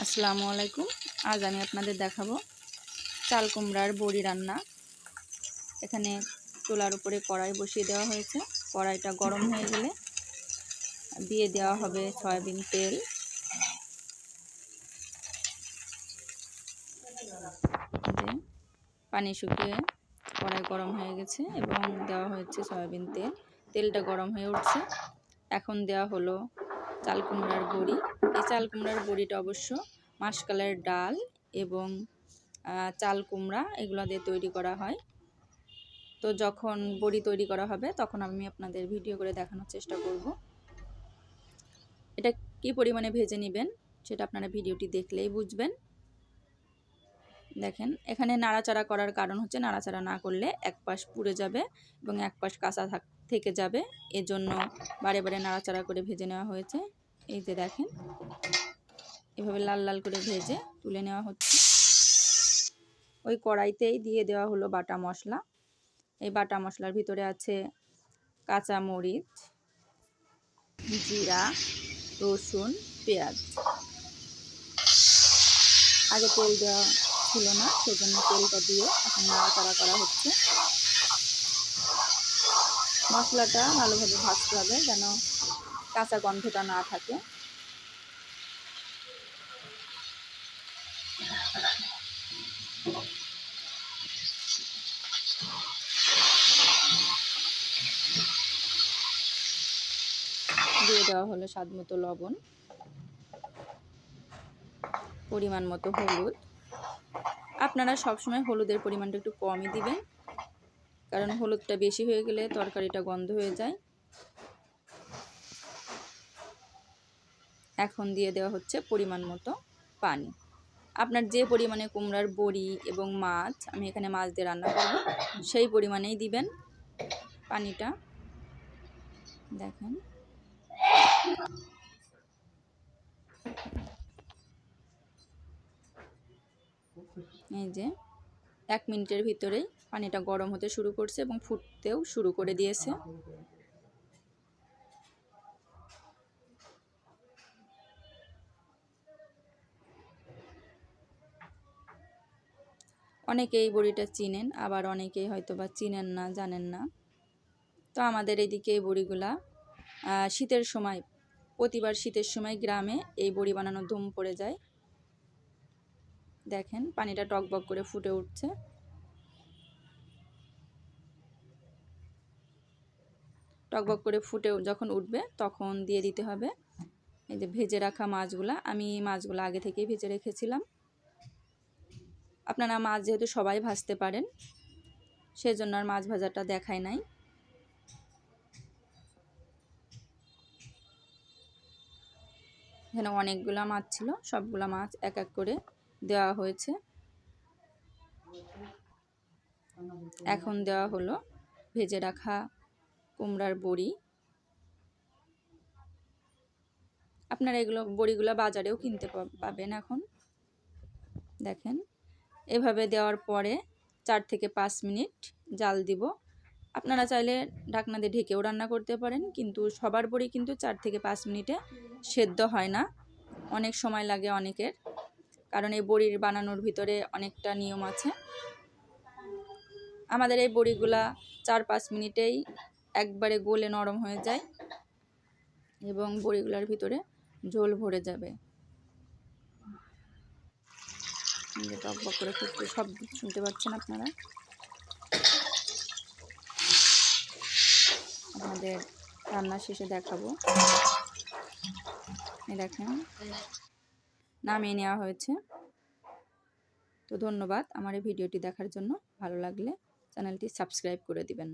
আসসালামু আলাইকুম। আজ আমি আপনাদের দেখাবো চাল কুমড়ার বড়ি রান্না। এখানে চুলার উপরে কড়াই বসিয়ে দেওয়া হয়েছে। কড়াইটা গরম হয়ে গেলে দিয়ে দেওয়া হবে সয়াবিন তেল। পানি শুকিয়ে কড়াই গরম হয়ে গেছে এবং দেওয়া হয়েছে সয়াবিন তেল। তেলটা গরম হয়ে উঠছে। এখন দেওয়া হলো চাল কুমড়ার বড়ি। এই চাল কুমড়ার বড়িটা অবশ্য মাসকলাইয়ের ডাল এবং চাল কুমড়া এগুলো দিয়ে তৈরি করা হয়। তো যখন বড়ি তৈরি করা হবে তখন আমি আপনাদের ভিডিও করে দেখানোর চেষ্টা করব। এটা কি পরিমাণে ভেজে নেবেন সেটা আপনারা ভিডিওটি দেখলেই বুঝবেন। দেখেন, এখানে নাড়াচাড়া করার কারণ হচ্ছে নাড়াচাড়া না করলে এক পাশ পুড়ে যাবে এবং এক পাশ কাঁচা থেকে যাবে। এজন্য বারে বারে নাড়াচাড়া করে ভেজে নেওয়া হয়েছে। এই যে দেখেন, এভাবে লাল লাল করে ভেজে তুলে নেওয়া হচ্ছে। ওই কড়াইতেই দিয়ে দেওয়া হলো বাটা মশলা। এই বাটা মশলার ভিতরে আছে কাঁচা মরিচ, জিরা, রসুন, পেঁয়াজ। আগে তেল দেওয়া ছিল না, সেজন্য তেলটা দিয়ে এখন নাড়াচাড়া করা হচ্ছে। মশলাটা ভালোভাবে ভাজতে হবে যেন কাঁচা গন্ধটা না থাকে। দিয়ে দেওয়া হলো স্বাদ মতো লবণ, পরিমাণ মতো হলুদ। আপনারা সবসময় হলুদের পরিমাণটা একটু কমই দিবেন, কারণ হলুদটা বেশি হয়ে গেলে তরকারিটা গন্ধ হয়ে যায়। এখন দিয়ে দেওয়া হচ্ছে পরিমাণ মতো পানি। আপনার যে পরিমাণে কুমড়ার বড়ি এবং মাছ, আমি এখানে মাছ দিয়ে রান্না করব, সেই পরিমাণেই দিবেন পানিটা। দেখেন, এই যে 1 মিনিটের ভিতরেই পানিটা গরম হতে শুরু করছে এবং ফুটতেও শুরু করে দিয়েছে। অনেকেই বড়িটা চিনেন, আবার অনেকেই হয়তো বা চিনেন না, জানেন না। তো আমাদের এদিকে এই বড়িগুলা শীতের সময়, প্রতিবার শীতের সময় গ্রামে এই বড়ি বানানোর ধুম পড়ে যায়। দেখেন, পানিটা টকবক করে ফুটে উঠছে। টকবক করে ফুটে যখন উঠবে তখন দিয়ে দিতে হবে এই যে ভেজে রাখা মাছগুলা। আমি মাছগুলো আগে থেকেই ভেজে রেখেছিলাম। আপনারা মাছ যেহেতু সবাই ভাজতে পারেন, সেজন্য আর মাছ ভাজাটা দেখাই নাই। এখানে অনেকগুলা মাছ ছিল, সবগুলা মাছ এক এক করে দেওয়া হয়েছে। এখন দেওয়া হলো ভেজে রাখা কুমড়ার বড়ি। আপনারা এগুলো বড়িগুলো বাজারেও কিনতে পাবেন এখন। দেখেন, এভাবে দেওয়ার পরে 4 থেকে 5 মিনিট জাল দিব। আপনারা চাইলে ঢাকনা দিয়ে ঢেকেও রান্না করতে পারেন, কিন্তু সবার বড়ি কিন্তু 4 থেকে 5 মিনিটে সেদ্ধ হয় না, অনেক সময় লাগে অনেকের, কারণ এই বড়ির বানানোর ভিতরে অনেকটা নিয়ম আছে। আমাদের এই বড়িগুলা 4-5 মিনিটেই একবারে গলে নরম হয়ে যায় এবং বড়িগুলার ভিতরে ঝোল ভরে যাবে। টকবক করে ফুটতে শব্দ শুনতে পাচ্ছেন আপনারা। আপনাদের রান্না শেষে দেখাবো। এই দেখেন, নামিয়ে নেওয়া হয়েছে। তো ধন্যবাদ আমার এই ভিডিওটি দেখার জন্য। ভালো লাগলে চ্যানেলটি সাবস্ক্রাইব করে দিবেন।